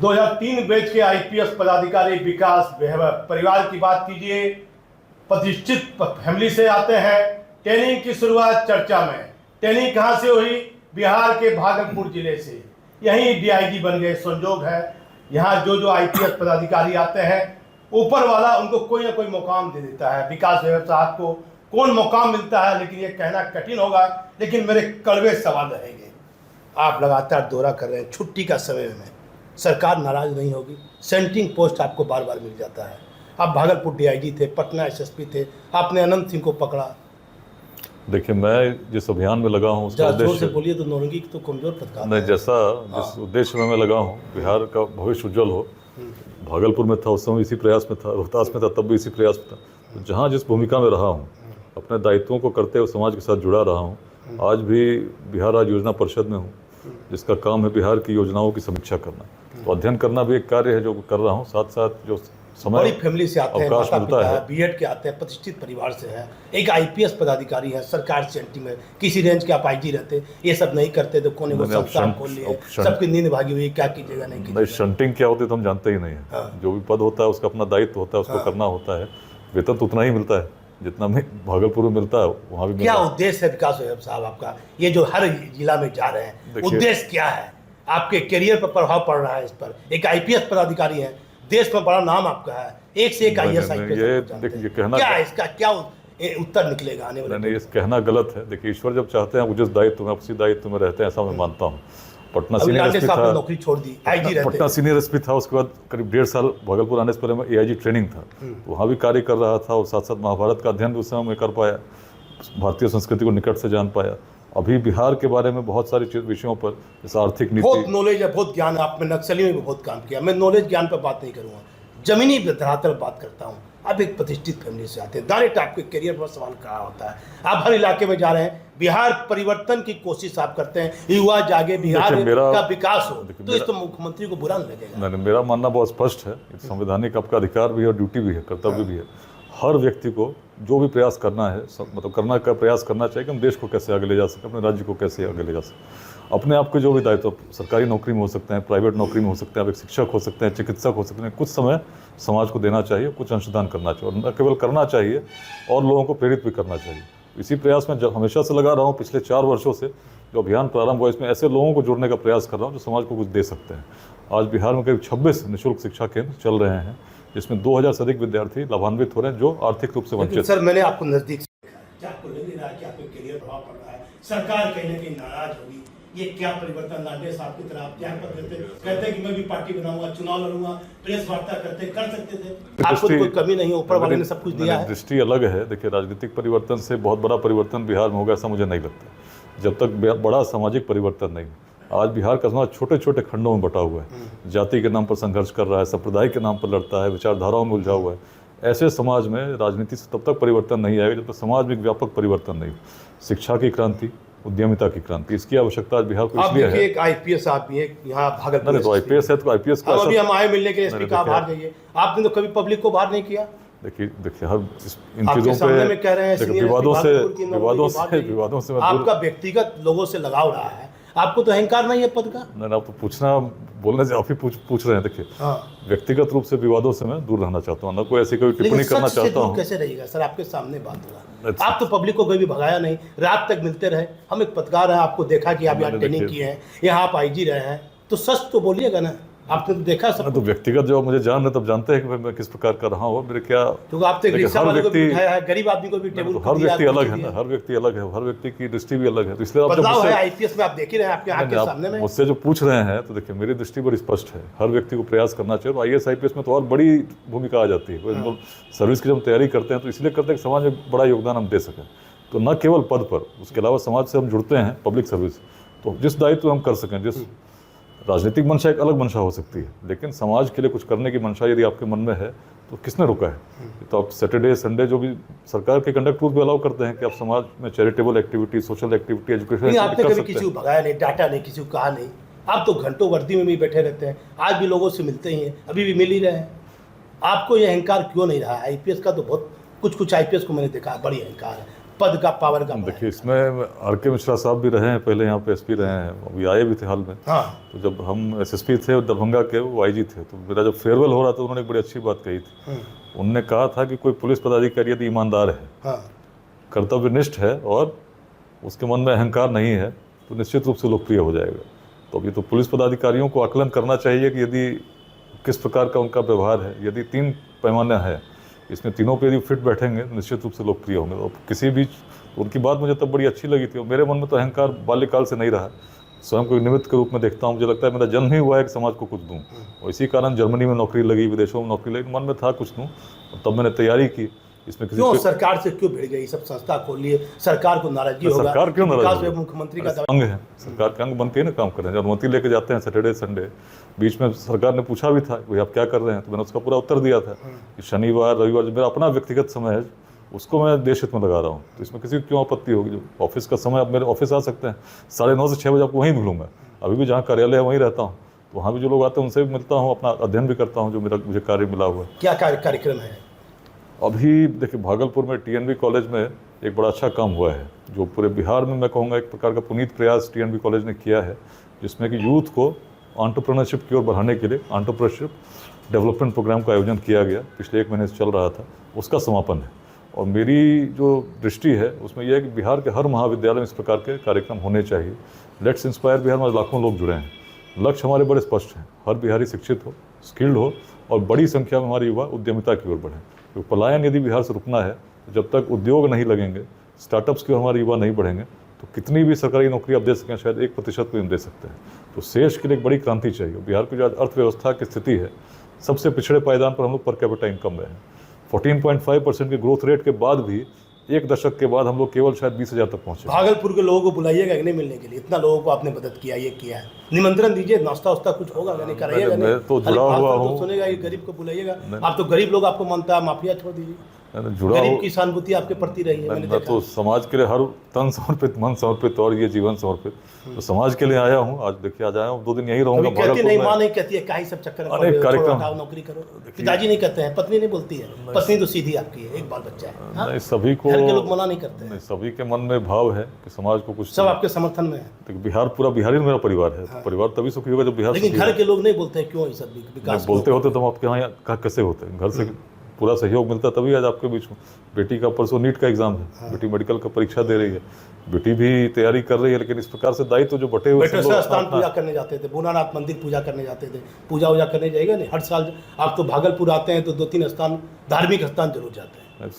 2003 batch के IPS पदाधिकारी विकास परिवार की बात कीजिए, प्रतिष्ठित फैमिली से आते हैं। ट्रेनिंग की शुरुआत चर्चा में, ट्रेनिंग कहाँ से हुई? बिहार के भागलपुर जिले से। यहीं डीआईजी बन गए। संजोग है यहाँ जो आईपीएस पदाधिकारी आते हैं, ऊपर वाला उनको कोई ना कोई मुकाम दे देता है। विकास साहब को कौन मुकाम मिलता है, लेकिन ये कहना कठिन होगा, लेकिन मेरे कड़वे सवाल रहेंगे। आप लगातार दौरा कर रहे हैं, छुट्टी का समय में सरकार नाराज नहीं होगी? सेंटिंग पोस्ट आपको बार बार मिल जाता है। आप भागलपुर डीआईजी थे, पटना एसएसपी थे, आपने अनंत सिंह को पकड़ा। देखिए, मैं जिस अभियान में लगा हूँ उसका जोर से बोलिए तो नौरंगी तो कमजोर पत्रकार नहीं, जैसा जिस उद्देश्य में मैं लगा हूँ, बिहार का भविष्य उज्जवल हो। भागलपुर में था उस समय इसी प्रयास में था, रोहतास में था तब भी इसी प्रयास में था। तो जहाँ जिस भूमिका में रहा हूँ, अपने दायित्वों को करते हुए समाज के साथ जुड़ा रहा हूँ। आज भी बिहार राज्य योजना परिषद में हूँ, जिसका काम है बिहार की योजनाओं की समीक्षा करना। तो अध्ययन करना भी एक कार्य है जो कर रहा हूँ। साथ साथ जो समय बड़ी फैमिली से आते हैं, अवकाश मिलता है, बीएड के आते हैं, प्रतिष्ठित परिवार से है, एक आईपीएस पदाधिकारी है, सरकार सेंटी में किसी रेंज के आप आईजी रहते, ये सब नहीं करते तो कौन वो संस्थान खोल लिए, सबकी नींद भागी हुई, क्या कीजिएगा नहीं कीजिएगा। शंटिंग क्या होती है तो हम जानते ही नहीं है। जो भी पद होता है उसका अपना दायित्व होता है, उसको करना होता है। वेतन तो उतना ही मिलता है जितना में भागलपुर में मिलता है, वहाँ भी। क्या उद्देश्य है विकास साहब आपका, ये जो हर जिला में जा रहे हैं, उद्देश्य क्या है? आपके करियर पर प्रभाव पड़ रहा है इस पर? एक आईपीएस पदाधिकारी है, देश में बड़ा नाम आपका है, एक से एक आईएएस ये कहना क्या है, इसका क्या उत्तर निकलेगा आने वाले? नहीं, ये कहना गलत है। देखिए, ईश्वर जब चाहते हैं जिस दायित्व में उसी दायित्व में रहते हैं, ऐसा मैं मानता हूँ। पटना सीनियर एसपी था, नौकरी छोड़ दी, आईजी रहते। पटना सीनियर एसपी था, उसके बाद करीब 1.5 साल भागलपुर आने से पहले मैं एआईजी ट्रेनिंग था, वहाँ भी कार्य कर रहा था। और साथ साथ महाभारत का अध्ययन भी उस समय में कर पाया, भारतीय संस्कृति को निकट से जान पाया। अभी बिहार के बारे में बहुत सारी विषयों पर, जैसे आर्थिक नीति, बहुत नॉलेज है, बहुत ज्ञान है। आपने नक्सली में भी बहुत काम किया। मैं नॉलेज ज्ञान पर बात नहीं करूँगा, जमीनी धरातल पर बात करता हूँ। आप एक प्रतिष्ठित फैमिली से आते हैं, डायरेक्ट आपके करियर पर सवाल कहा होता है। आप हर इलाके में जा रहे हैं, बिहार परिवर्तन की कोशिश आप करते हैं, युवा जागे, बिहार का विकास हो, तो इस तो मुख्यमंत्री को बुरा नहीं लगेगा? नहीं, मेरा मानना बहुत स्पष्ट है। संवैधानिक आपका अधिकार भी है और ड्यूटी भी है, कर्तव्य भी है। हर व्यक्ति को जो भी प्रयास करना है, मतलब करना का प्रयास करना चाहिए कि हम देश को कैसे आगे ले जा सकें, अपने राज्य को कैसे आगे ले जा सकें। अपने आप के जो भी दायित्व, सरकारी नौकरी में हो सकते हैं, प्राइवेट नौकरी में हो सकते हैं, आप एक शिक्षक हो सकते हैं, चिकित्सक हो सकते हैं, कुछ समय समाज को देना चाहिए, कुछ अंशदान करना चाहिए। और न केवल करना चाहिए, और लोगों को प्रेरित भी करना चाहिए। इसी प्रयास में जब हमेशा से लगा रहा हूँ। पिछले 4 वर्षों से जो अभियान प्रारंभ हुआ, इसमें ऐसे लोगों को जोड़ने का प्रयास कर रहा हूँ जो समाज को कुछ दे सकते हैं। आज बिहार में करीब 26 निःशुल्क शिक्षा केंद्र चल रहे हैं, जिसमें 2000 से अधिक विद्यार्थी लाभान्वित हो रहे हैं जो आर्थिक रूप से वंचित। सर, मैंने आपको नजदीक से देखा, क्या आपको लग रहा है कि आपके करियर प्रभाव पड़ रहा है? सरकार कहीं ना कहीं नाराज होगी। ये क्या परिवर्तन लाडे साहब की तरह आप त्याग कर देते, कहते हैं कि मैं भी पार्टी बनाऊंगा, चुनाव लड़ूंगा, प्रेस वार्ता करते कर सकते थे। आपको कोई कमी नहीं है, ऊपर वाले ने सब कुछ दिया है। दृष्टि अलग है। देखिए, राजनीतिक परिवर्तन से बहुत बड़ा परिवर्तन बिहार में होगा ऐसा मुझे नहीं लगता, जब तक बड़ा सामाजिक परिवर्तन नहीं। आज बिहार का समाज छोटे छोटे खंडों में बटा हुआ है, जाति के नाम पर संघर्ष कर रहा है, संप्रदाय के नाम पर लड़ता है, विचारधाराओं में उलझा हुआ है। ऐसे समाज में राजनीति से तब तक परिवर्तन नहीं आएगा जब तक समाज में एक व्यापक परिवर्तन नहीं। शिक्षा की क्रांति, उद्यमिता की क्रांति, इसकी आवश्यकता आज बिहार को इसलिए है। एक आईपीएस आप भी एक यहाँ भागलपुर, तो आईपीएस है तो आईपीएस का अभी हम आए मिलने के लिए एसपी का बाहर जाइए। आपने तो कभी पब्लिक को बाहर नहीं किया। देखिए हर इन चीजों पे कह रहे हैं विवादों से आपका व्यक्तिगत लोगों से लगाव रहा है, आपको तो अहंकार नहीं है पद का। नहीं, आप तो पूछना, बोलने से आप ही पूछ रहे हैं। देखिए, व्यक्तिगत रूप से विवादों से मैं दूर रहना चाहता हूँ, ना कोई ऐसी कोई टिप्पणी करना चाहता हूँ। कैसे रहेगा सर? आपके सामने बात होगा। आप तो पब्लिक को कभी भगाया नहीं, रात तक मिलते रहे। हम एक पत्रकार हैं, आपको देखा कि आप यहाँ ट्रेनिंग किए हैं, यहाँ आप आईजी रहे हैं, तो सच तो बोलिएगा ना। आपने तो देखा सब। तो व्यक्तिगत जब मुझे जान रहे तब जानते हैं कि मैं किस प्रकार का रहा हूँ, मेरे क्या। तो आपने रिक्शा वाले को भी उठाया है, गरीब आदमी को भी टेबल। हर व्यक्ति अलग है ना, हर व्यक्ति अलग है, हर व्यक्ति की दृष्टि भी अलग है। तो इसलिए बदलाव है आईपीएस में, आप देख ही रहे हैं आपके आंख के सामने में। मुझसे जो पूछ रहे हैं, तो देखिए मेरी दृष्टि बड़ी स्पष्ट है। हर व्यक्ति को प्रयास करना चाहिए। और आईएएस आईपीएस में तो और बड़ी भूमिका आ जाती है। सर्विस की जब तैयारी करते हैं तो इसलिए करते हैं कि समाज में बड़ा योगदान हम दे सकें। तो न केवल पद पर, उसके अलावा समाज से हम जुड़ते हैं, पब्लिक सर्विस, तो जिस दायित्व हम कर सकें, जिस राजनीतिक मंशा एक अलग मंशा हो सकती है, लेकिन समाज के लिए कुछ करने की मंशा यदि आपके मन में है तो किसने रोका है? तो आप सैटरडे संडे जो भी सरकार के कंडक्ट रूल भी अलाउ करते हैं कि आप समाज में charitable activity, social activity, education. आपने कभी किसी को भगाया नहीं, डांटा नहीं, किसी को कहा नहीं? आप तो घंटों वर्दी में भी बैठे रहते हैं, आज भी लोगों से मिलते ही हैं, अभी भी मिल ही रहे हैं। आपको ये अहंकार क्यों नहीं रहा? आईपीएस का तो बहुत कुछ आईपीएस को मैंने देखा, बड़ी अहंकार है। पद का, पावर का? देखिए, इसमें आर.के. मिश्रा साहब भी रहे हैं, पहले यहाँ पे एसपी रहे हैं, अभी आए भी थे हाल में। हाँ। तो जब हम एसएसपी थे और दरभंगा के वो आईजी थे, तो मेरा जब फेयरवेल हो रहा था उन्होंने एक बड़ी अच्छी बात कही थी। उन्होंने कहा था कि कोई पुलिस पदाधिकारी यदि ईमानदार है, हाँ। कर्तव्यनिष्ठ है और उसके मन में अहंकार नहीं है, तो निश्चित रूप से लोकप्रिय हो जाएगा। तो अभी तो पुलिस पदाधिकारियों को आकलन करना चाहिए कि यदि किस प्रकार का उनका व्यवहार है। यदि 3 पैमाना है, इसमें तीनों पे यदि फिट बैठेंगे तो निश्चित रूप से लोकप्रिय होंगे। और किसी भी उनकी बात मुझे तब बड़ी अच्छी लगी थी, और मेरे मन में तो अहंकार बाल्यकाल से नहीं रहा। स्वयं को निमित्त के रूप में देखता हूँ। मुझे लगता है मेरा जन्म ही हुआ है कि समाज को कुछ दूँ, और इसी कारण जर्मनी में नौकरी लगी, विदेशों में नौकरी लगी, मन में था कुछ दूँ, और तब मैंने तैयारी की। इसमें क्यों सरकार से क्यों भिड़ गई? सब संस्था खोलिए, सरकार को नाराजगी होगा। सरकार क्यों नाराज? मुख्यमंत्री का अंग है, सरकार के अंग बनती है ना काम कर रहे हैं। अनुमति लेके जाते हैं सैटरडे संडे। बीच में सरकार ने पूछा भी था भाई आप क्या कर रहे हैं, तो मैंने उसका पूरा उत्तर दिया था कि शनिवार रविवार जो मेरा अपना व्यक्तिगत समय है उसको मैं देश हित में लगा रहा हूँ। तो इसमें किसी को क्यों आपत्ति होगी? जो ऑफिस का समय, आप मेरे ऑफिस आ सकते हैं, 9:30 से 6 बजे आपको वहीं मिलूंगा। अभी भी जहाँ कार्यालय है वहीं रहता हूँ, तो वहाँ भी जो लोग आते हैं उनसे भी मिलता हूँ, अपना अध्ययन भी करता हूँ जो मुझे कार्य मिला हुआ है। क्या कार्यक्रम है? अभी देखिए, भागलपुर में टीएनबी कॉलेज में एक बड़ा अच्छा काम हुआ है, जो पूरे बिहार में मैं कहूँगा एक प्रकार का पुनीत प्रयास टीएनबी कॉलेज ने किया है, जिसमें कि यूथ को एंटरप्रेन्योरशिप की ओर बढ़ाने के लिए एंटरप्रेन्योरशिप डेवलपमेंट प्रोग्राम का आयोजन किया गया। पिछले 1 महीने से चल रहा था, उसका समापन है। और मेरी जो दृष्टि है उसमें यह है कि बिहार के हर महाविद्यालय में इस प्रकार के कार्यक्रम होने चाहिए। लेट्स इंस्पायर बिहार में लाखों लोग जुड़े हैं। लक्ष्य हमारे बड़े स्पष्ट हैं, हर बिहारी शिक्षित हो, स्किल्ड हो, और बड़ी संख्या में हमारे युवा उद्यमिता की ओर बढ़ें। तो पलायन यदि बिहार से रुकना है, तो जब तक उद्योग नहीं लगेंगे, स्टार्टअप्स की ओर हमारे युवा नहीं बढ़ेंगे, तो कितनी भी सरकारी नौकरी आप दे सकें शायद 1% को हम दे सकते हैं। तो शेष के लिए एक बड़ी क्रांति चाहिए। बिहार की जो अर्थव्यवस्था की स्थिति है, सबसे पिछड़े पायदान पर हम लोग पर कैपिटा इनकम में हैं। 14.5% के ग्रोथ रेट के बाद भी 1 दशक के बाद हम लोग केवल शायद 20,000 तक पहुँचे। भागलपुर के लोगों को बुलाइएगा कि नहीं मिलने के लिए? इतना लोगों को आपने मदद किया, ये किया है, निमंत्रण दीजिए, नाश्ता वास्ता कुछ होगा नहीं, कराइएगा? मैं तो जुड़ा हुआ हूँ। सुनेगा ये गरीब को बुलाइएगा? आप तो गरीब लोग आपको मानता है, माफिया छोड़ दीजिए। जुड़ा गरीब की सहानुभूति आपके प्रति रही है, मैंने देखा। तो समाज के लिए हर तन समर्पित, मन समर्पित और ये जीवन समर्पित, तो समाज के लिए आया हूँ। आज देखिए, आज आया हूँ, 2 दिन यहीं रहूंगा। कहती नहीं, माँ नहीं कहती है क्या ही सब चक्कर में अनेक कार्यक्रम, नौकरी करो। पिताजी नहीं कहते हैं, पत्नी नहीं बोलती है, पत्नी तो सीधी आपकी है, एक बाल बच्चा है। नहीं, सभी को, घर के लोग मना नहीं करते हैं। सभी के मन में भाव है कि समाज को कुछ, सब आपके समर्थन में है। तो बिहार पूरा बिहारी मेरा परिवार है। परिवार तभी सुखी होगा जब बिहार, लेकिन घर के लोग नहीं बोलते हैं, क्यों? ये सब विकास बोलते होते तो हम आपके यहाँ कैसे होते हैं? घर से पूरा सहयोग मिलता तभी आज आपके बीच में। बेटी का परसों नीट का एग्जाम है, बेटी मेडिकल का परीक्षा दे रही है, बेटी भी तैयारी कर रही है, लेकिन इस प्रकार से दायित्व जो बटे हुए स्थान पूजा करने जाते थे, भोलानाथ मंदिर पूजा करने जाते थे, पूजा वूजा करने जाएगा नहीं? हर साल आप तो भागलपुर आते हैं तो 2-3 स्थान, धार्मिक स्थान जरूर जाते हैं।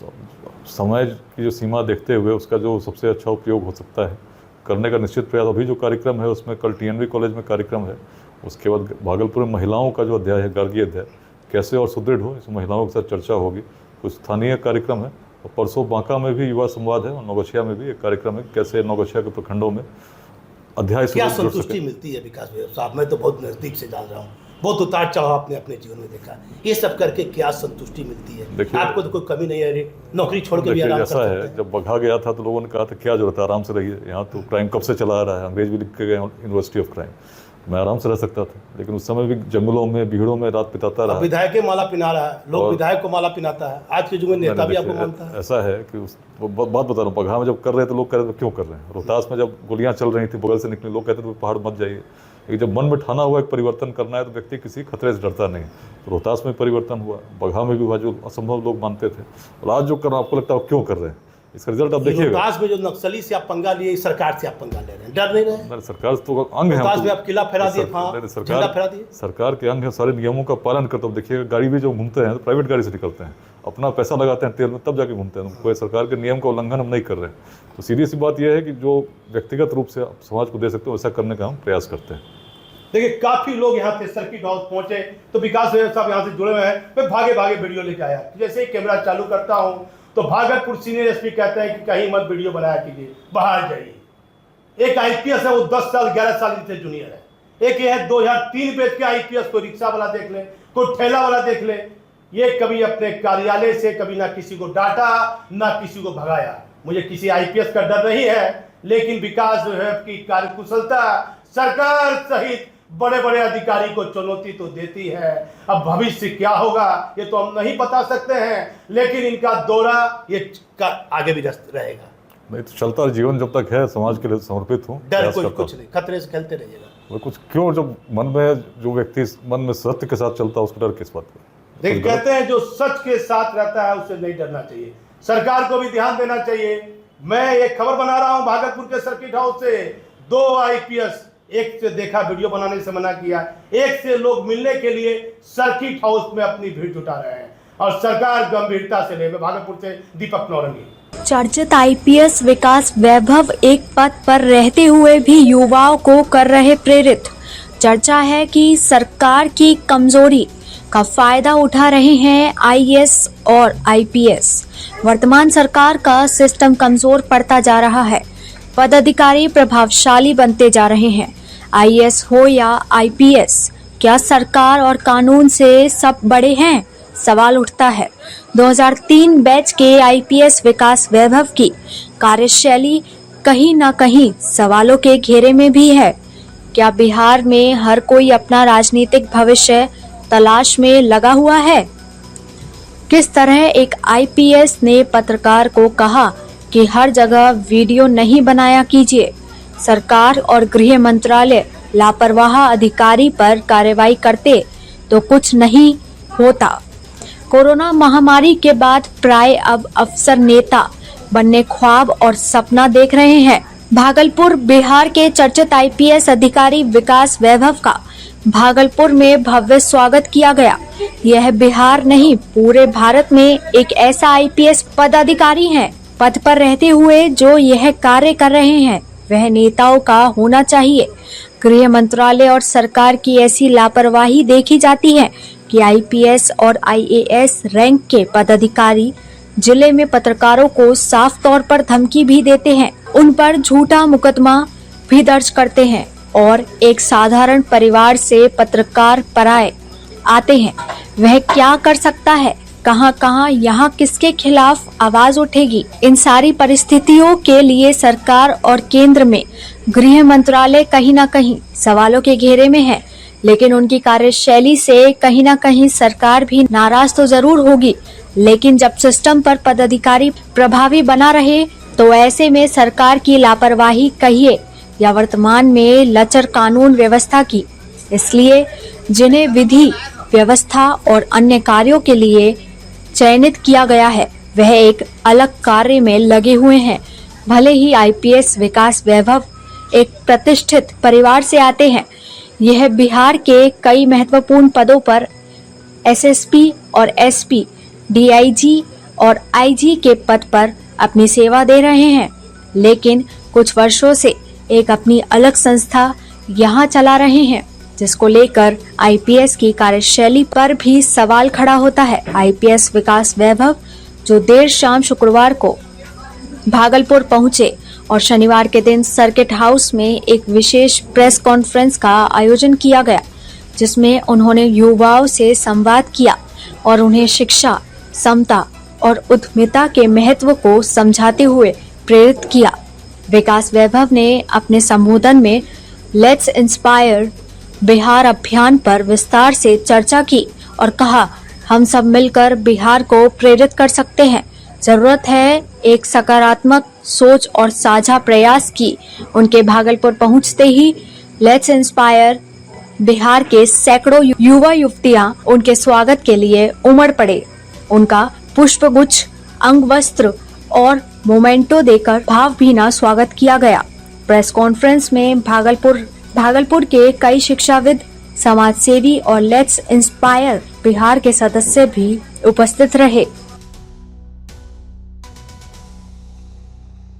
समय की जो सीमा देखते हुए उसका जो सबसे अच्छा उपयोग हो सकता है करने का निश्चित प्रयास। अभी जो कार्यक्रम है उसमें कल टीएनबी कॉलेज में कार्यक्रम है, उसके बाद भागलपुर में महिलाओं का जो अध्याय है, गार्गी अध्याय, कैसे और सुदृढ़ हो, इस महिलाओं के साथ चर्चा होगी। कुछ स्थानीय कार्यक्रम है, और परसों बांका में भी युवा संवाद है, और नौगछिया में भी एक कार्यक्रम है, कैसे नौगछिया के प्रखंडों में अध्याय क्या संतुष्टि मिलती है विकास साहब? मैं तो बहुत नजदीक से जान रहा हूँ, बहुत उतार चढ़ाव आपने अपने जीवन में देखा, ये सब करके क्या संतुष्टि मिलती है? आपको तो कोई कमी नहीं है, नौकरी छोड़ के भी आराम कर सकते हैं। ऐसा है, जब बघा गया था तो लोगों ने कहा था क्या जरूरत है, आराम से रहिए, यहाँ तो क्राइम कब से चला आ रहा है, अंग्रेज भी लिख के गए यूनिवर्सिटी ऑफ क्राइम। मैं आराम से रह सकता था, लेकिन उस समय भी जंगलों में, भीड़ों में रात बिताता रहा। विधायक के माला पिना रहा है, लोग विधायक को माला पिनाता है, आज के युग में नेता भी आपको मानता है। ऐसा है कि बात बता रहा हूँ, बघा में जब कर रहे थे लोग कह रहे थे क्यों कर रहे हैं, रोहतास में जब गोलियां चल रही थी बगल से निकली, लोग कहते थे पहाड़ मत जाइए। लेकिन जब मन में ठाना हुआ एक परिवर्तन करना है तो व्यक्ति किसी खतरे से डरता नहीं। तो रोहतास में परिवर्तन हुआ, बघा में भी हुआ, जो असंभव लोग मानते थे, और आज जो करना आपको लगता है क्यों कर रहे हैं, इसका रिजल्ट आप देखिएगा। रोहतास में जो नक्सली से आप पंगा लिए, सरकार से आप पंगा ले रहे हैं, डर नहीं रहे? सरकार तो अंग है, रोहतास में आप किला फहरा दिए, झंडा फहरा दिए, सरकार के अंग है, सारे नियमों का पालन करते हो। देखिएगा, गाड़ी भी जो घूमते हैं तो प्राइवेट गाड़ी से निकलते हैं, अपना पैसा लगाते हैं तेल में, तब जाके घूमते हैं। कोई सरकार के नियम का उल्लंघन हम नहीं कर रहे हैं। तो सीधी सी बात यह है कि जो व्यक्तिगत रूप से आप समाज को दे सकते हो वैसा करने का हम प्रयास करते हैं। देखिए, काफी लोग यहाँ पे सर्किट हाउस पहुंचे तो विकास साहब यहाँ से जुड़े हुए हैं। मैं भागे भागे वीडियो लेके आया, जैसे ही कैमरा चालू करता हूँ तो भागलपुर सीनियर एसपी कहते हैं कि कहीं मत वीडियो बनाया कीजिए, बाहर जाइए। एक आईपीएस है, वो 10 साल 11 साल इनसे जूनियर है। एक ये है 2003 बैच के आईपीएस, कोई रिक्शा वाला देख ले, कोई ठेला वाला देख ले, ये कभी अपने कार्यालय से कभी ना किसी को डांटा ना किसी को भगाया। मुझे किसी आईपीएस का डर नहीं है, लेकिन विकास की कार्यकुशलता सरकार सहित बड़े बड़े अधिकारी को चुनौती तो देती है। अब भविष्य क्या होगा ये तो हम नहीं बता सकते हैं, लेकिन इनका दौरा ये आगे भी रहेगा। नहीं तो चलता जीवन जब तक है, समाज के लिए समर्पित हूँ, डर प्रयास कुछ करता कुछ नहीं, खतरे से खेलते रहिएगा। वो कुछ क्यों, जब मन में जो व्यक्ति मन में सत्य के साथ चलता है उसको डर किस बात का? देखिए, कहते हैं जो सच के साथ रहता है उससे नहीं डरना चाहिए। सरकार को भी ध्यान देना चाहिए। मैं एक खबर बना रहा हूं भागलपुर के सर्किट हाउस से, 2 IPS, एक से देखा वीडियो बनाने से मना किया, एक से लोग मिलने के लिए सर्किट हाउस में अपनी भीड़ जुटा रहे हैं और सरकार गंभीरता से ले। मैं भागलपुर से दीपक नौरंगी। चर्चित IPS विकास वैभव एक पद पर रहते हुए भी युवाओं को कर रहे प्रेरित। चर्चा है कि सरकार की कमजोरी का फायदा उठा रहे हैं IAS और IPS। वर्तमान सरकार का सिस्टम कमजोर पड़ता जा रहा है, पदाधिकारी प्रभावशाली बनते जा रहे हैं। IAS हो या IPS, क्या सरकार और कानून से सब बड़े हैं? सवाल उठता है। 2003 बैच के IPS विकास वैभव की कार्यशैली कहीं न कहीं सवालों के घेरे में भी है। क्या बिहार में हर कोई अपना राजनीतिक भविष्य तलाश में लगा हुआ है? किस तरह एक IPS ने पत्रकार को कहा कि हर जगह वीडियो नहीं बनाया कीजिए। सरकार और गृह मंत्रालय लापरवाह अधिकारी पर कार्रवाई करते तो कुछ नहीं होता। कोरोना महामारी के बाद प्राय अब अफसर नेता बनने ख्वाब और सपना देख रहे हैं। भागलपुर बिहार के चर्चित IPS अधिकारी विकास वैभव का भागलपुर में भव्य स्वागत किया गया। यह बिहार नहीं, पूरे भारत में एक ऐसा IPS पदाधिकारी है पद पर रहते हुए जो यह कार्य कर रहे हैं, वह नेताओं का होना चाहिए। गृह मंत्रालय और सरकार की ऐसी लापरवाही देखी जाती है कि IPS और IAS रैंक के पदाधिकारी जिले में पत्रकारों को साफ तौर पर धमकी भी देते हैं, उन पर झूठा मुकदमा भी दर्ज करते हैं और एक साधारण परिवार से पत्रकार पराए आते हैं। वह क्या कर सकता है? कहां यहाँ किसके खिलाफ आवाज उठेगी? इन सारी परिस्थितियों के लिए सरकार और केंद्र में गृह मंत्रालय कहीं न कहीं सवालों के घेरे में है, लेकिन उनकी कार्यशैली से कहीं न कहीं सरकार भी नाराज तो जरूर होगी। लेकिन जब सिस्टम पर पदाधिकारी प्रभावी बना रहे तो ऐसे में सरकार की लापरवाही कहिए या वर्तमान में लचर कानून व्यवस्था की, इसलिए जिन्हें विधि व्यवस्था और अन्य कार्यों के लिए चयनित किया गया है वह एक अलग कार्य में लगे हुए हैं। भले ही IPS विकास वैभव एक प्रतिष्ठित परिवार से आते हैं, यह बिहार के कई महत्वपूर्ण पदों पर SSP और SP, DIG और IG के पद पर अपनी सेवा दे रहे हैं, लेकिन कुछ वर्षों से एक अपनी अलग संस्था यहाँ चला रहे हैं, जिसको लेकर IPS की कार्यशैली पर भी सवाल खड़ा होता है। IPS विकास वैभव जो देर शाम शुक्रवार को भागलपुर पहुंचे और शनिवार के दिन सर्किट हाउस में एक विशेष प्रेस कॉन्फ्रेंस का आयोजन किया गया, जिसमें उन्होंने युवाओं से संवाद किया और उन्हें शिक्षा, समता और उद्यमिता के महत्व को समझाते हुए प्रेरित किया। विकास वैभव ने अपने संबोधन में लेट्स इंस्पायर बिहार अभियान पर विस्तार से चर्चा की और कहा, हम सब मिलकर बिहार को प्रेरित कर सकते हैं। जरूरत है एक सकारात्मक सोच और साझा प्रयास की। उनके भागलपुर पहुंचते ही लेट्स इंस्पायर बिहार के सैकड़ों युवा युवतियां उनके स्वागत के लिए उमड़ पड़े। उनका पुष्पगुच्छ, अंगवस्त्र और मोमेंटो देकर भावभीना स्वागत किया गया। प्रेस कॉन्फ्रेंस में भागलपुर के कई शिक्षाविद, समाजसेवी और लेट्स इंस्पायर बिहार के सदस्य भी उपस्थित रहे।